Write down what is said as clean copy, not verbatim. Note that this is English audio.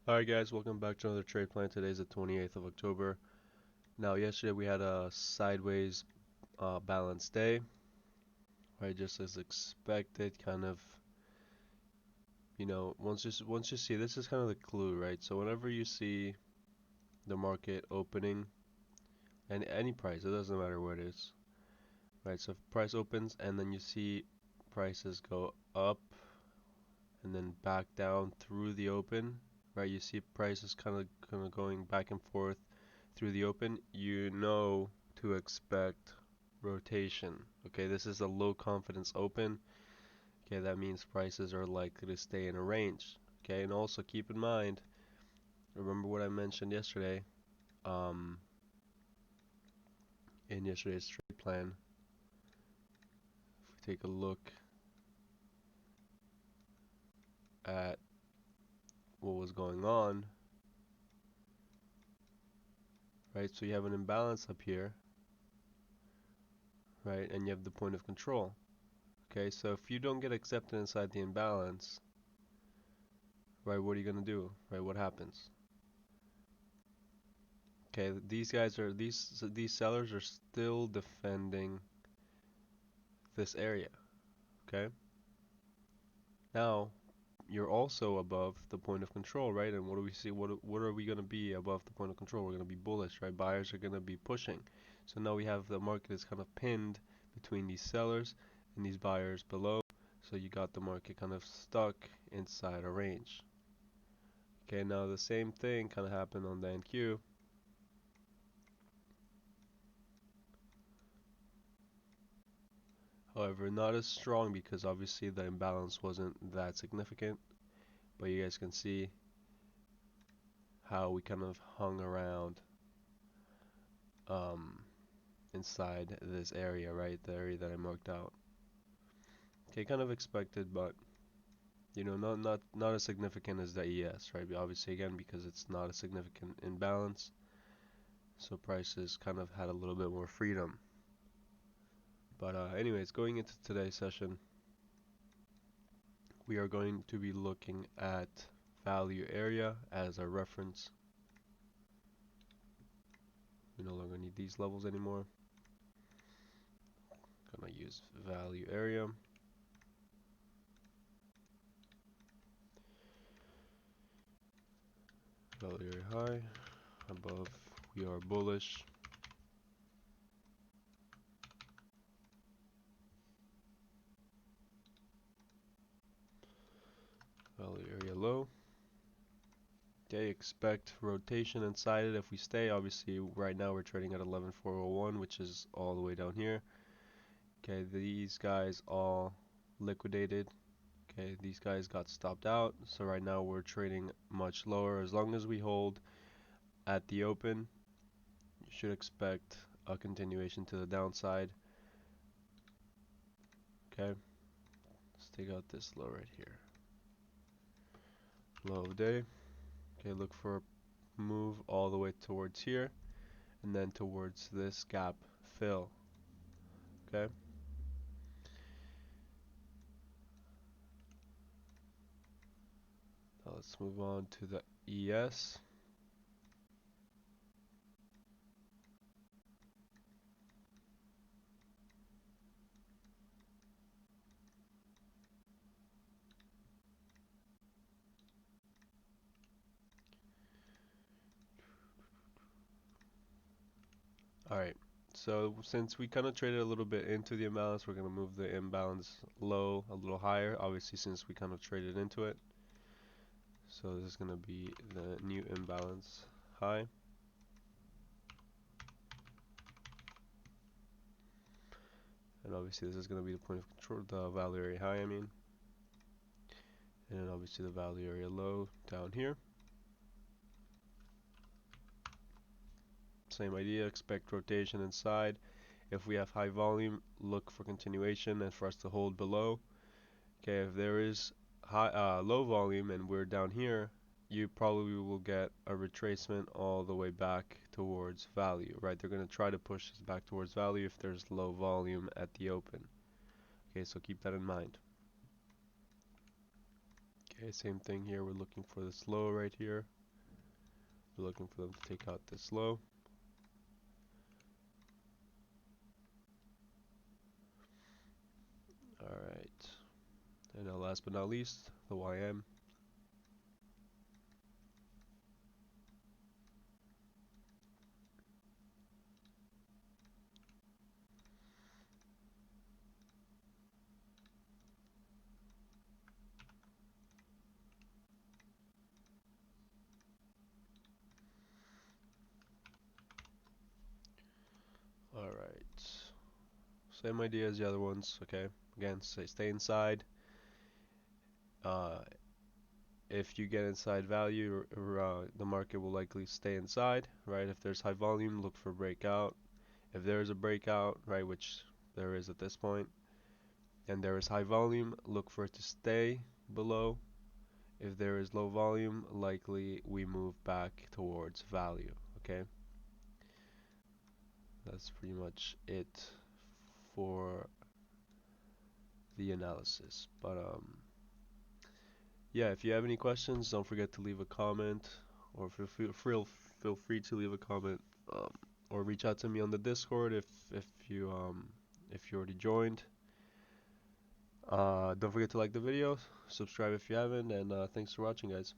Alright guys, welcome back to another trade plan. Today's the 28th of October. Now yesterday we had a sideways balanced day, right? Just as expected, kind of, once you see this is kind of the clue, right? So whenever you see the market opening and any price, it doesn't matter what it is, right? So if price opens and then you see prices go up and then back down through the open, right? You see prices kind of going back and forth through the open, you know to expect rotation. Okay, this is a low confidence open. Okay, that means prices are likely to stay in a range. Okay, and also keep in mind, remember what I mentioned yesterday, um, in yesterday's trade plan. If we take a look at what was going on, right? So you have an imbalance up here, right? And you have the point of control. Okay, so if you don't get accepted inside the imbalance, right, what are you gonna do? Right, what happens? Okay, these sellers are still defending this area. Okay, now you're also above the point of control, right? And what do we see? What are we gonna be above the point of control? We're gonna be bullish, right? Buyers are gonna be pushing. So now we have the market is kind of pinned between these sellers and these buyers below. So you got the market kind of stuck inside a range. Okay, now the same thing kind of happened on the NQ. However, not as strong because obviously the imbalance wasn't that significant. But you guys can see how we kind of hung around um, inside this area, right? The area that I marked out. Okay, kind of expected, but not as significant as the ES, right? But obviously, again, because it's not a significant imbalance, so prices kind of had a little bit more freedom. But anyways, going into today's session, we are going to be looking at value area as a reference. We no longer need these levels anymore. Gonna use value area. Value area high. Above, we are bullish. Value area low. Okay, expect rotation inside it if we stay. Obviously, right now we're trading at 11,401, which is all the way down here. Okay, these guys all liquidated. Okay, these guys got stopped out. So right now we're trading much lower. As long as we hold at the open, you should expect a continuation to the downside. Okay, let's take out this low right here. Low of day. Okay, look for a move all the way towards here and then towards this gap fill. Okay. Now let's move on to the ES. Alright, so since we kind of traded a little bit into the imbalance, we're going to move the imbalance low a little higher, obviously since we kind of traded into it. So this is going to be the new imbalance high. And obviously this is going to be the point of control, the value area high, I mean. And then obviously the value area low down here. Same idea, expect rotation inside. If we have high volume, look for continuation and for us to hold below. Okay, if there is low volume and we're down here, you probably will get a retracement all the way back towards value, right? They're going to try to push us back towards value if there's low volume at the open. Okay, so keep that in mind. Okay, same thing here. We're looking for this low right here. We're looking for them to take out this low. Alright. And now last but not least, the YM. Alright. Same idea as the other ones, okay? Again, stay inside. Uh, if you get inside value, the market will likely stay inside, right? If there's high volume, look for breakout. If there is a breakout, right, which there is at this point, and there is high volume, look for it to stay below. If there is low volume, likely we move back towards value, okay? That's pretty much it for the analysis. But yeah, if you have any questions, don't forget to leave a comment, or feel free to leave a comment, um, or reach out to me on the Discord if you already joined. Don't forget to like the video, subscribe if you haven't, and thanks for watching, guys.